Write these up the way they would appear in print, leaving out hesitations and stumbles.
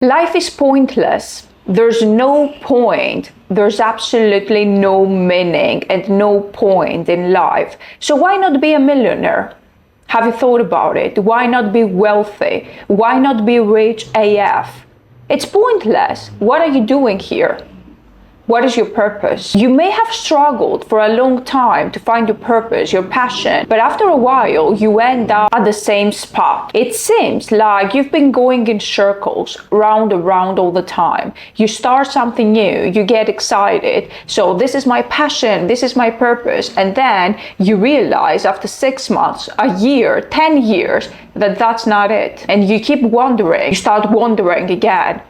Life is pointless. There's no point. There's absolutely no meaning and no point in life. So why not be a millionaire? Have you thought about it? Why not be wealthy? Why not be rich AF? It's pointless. What are you doing here? What is your purpose? You may have struggled for a long time to find your purpose, your passion, but after a while, you end up at the same spot. It seems like you've been going in circles, round and round all the time. You start something new, you get excited. So this is my passion, this is my purpose. And then you realize after 6 months, a year, 10 years, that that's not it. And you keep wondering, you start wondering again.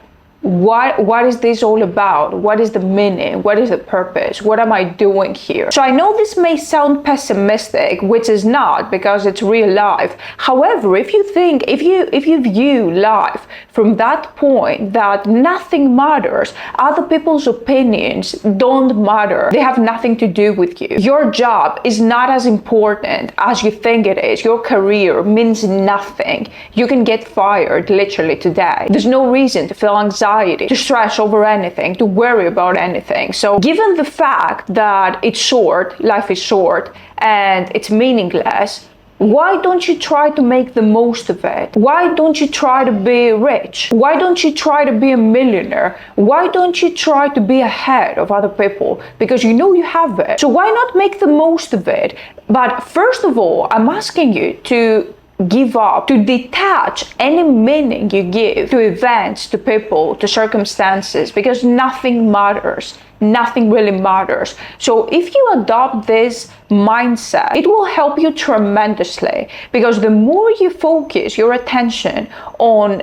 What is this all about? What is the meaning? What is the purpose? What am I doing here? So I know this may sound pessimistic, which is not, because it's real life. However, if you view life from that point that nothing matters, other people's opinions don't matter, they have nothing to do with you. Your job is not as important as you think it is. Your career means nothing. You can get fired literally today. There's no reason to feel anxiety, to stress over anything, to worry about anything. So given the fact that it's short, life is short, and it's meaningless, why don't you try to make the most of it? Why don't you try to be rich? Why don't you try to be a millionaire? Why don't you try to be ahead of other people? Because you know you have it. So why not make the most of it? But first of all, I'm asking you to give up, to detach any meaning you give to events, to people, to circumstances, because nothing matters. Nothing really matters. So if you adopt this mindset, it will help you tremendously, because the more you focus your attention on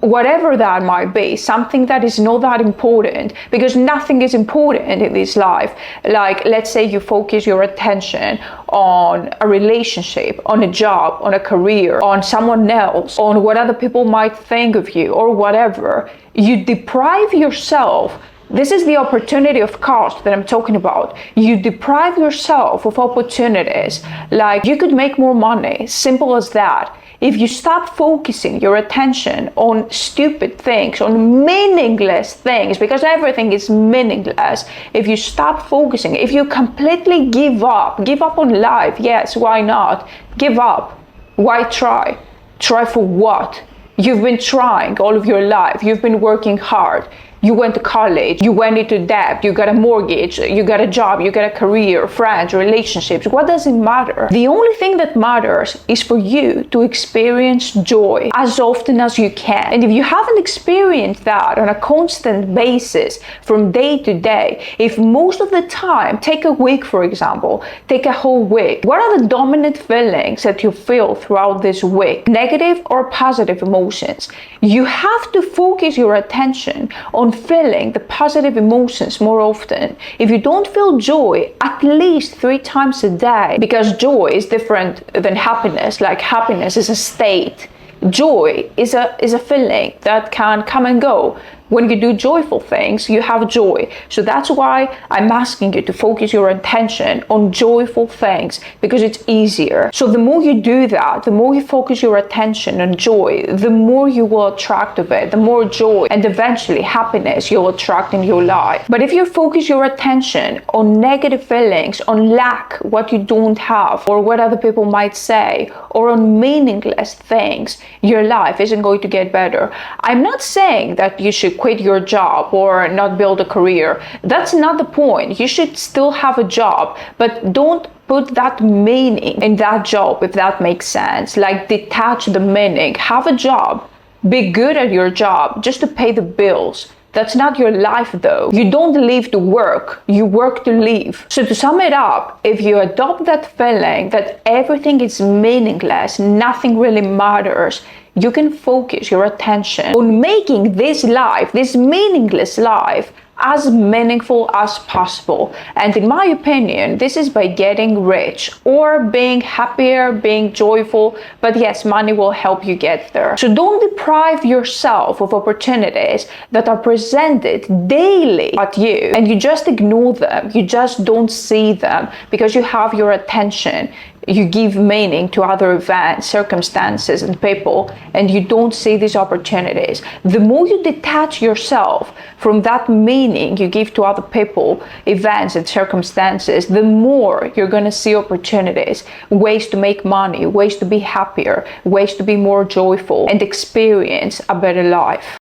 whatever that might be, something that is not that important, because nothing is important in this life. Like, let's say you focus your attention on a relationship, on a job, on a career, on someone else, on what other people might think of you or whatever. You deprive yourself. This is the opportunity of cost that I'm talking about. You deprive yourself of opportunities. Like, you could make more money, simple as that. If you stop focusing your attention on stupid things, on meaningless things, because everything is meaningless, if you stop focusing, if you completely give up on life, yes, why not? Give up. Why try? Try for what? You've been trying all of your life. You've been working hard. You went to college, you went into debt, you got a mortgage, you got a job, you got a career, friends, relationships. What does it matter? The only thing that matters is for you to experience joy as often as you can. And if you haven't experienced that on a constant basis from day to day, if most of the time, take a week for example, take a whole week, what are the dominant feelings that you feel throughout this week? Negative or positive emotions? You have to focus your attention on feeling the positive emotions more often. If you don't feel joy at least 3 times a day, because joy is different than happiness. Like, happiness is a state. Joy is a feeling that can come and go. When you do joyful things, you have joy. So that's why I'm asking you to focus your attention on joyful things, because it's easier. So the more you do that, the more you focus your attention on joy, the more you will attract of it, the more joy and eventually happiness you'll attract in your life. But if you focus your attention on negative feelings, on lack, what you don't have, or what other people might say, or on meaningless things, your life isn't going to get better. I'm not saying that you should quit your job or not build a career. That's not the point. You should still have a job, but don't put that meaning in that job, if that makes sense. Like, detach the meaning. Have a job. Be good at your job just to pay the bills. That's not your life though. You don't live to work, you work to live. So to sum it up, if you adopt that feeling that everything is meaningless, nothing really matters, you can focus your attention on making this life, this meaningless life, as meaningful as possible. And in my opinion, this is by getting rich or being happier, being joyful. But yes, money will help you get there. So don't deprive yourself of opportunities that are presented daily at you and you just ignore them. You just don't see them because you have your attention you give meaning to other events, circumstances, and people, and you don't see these opportunities. The more you detach yourself from that meaning you give to other people, events, and circumstances, the more you're going to see opportunities, ways to make money, ways to be happier, ways to be more joyful, and experience a better life.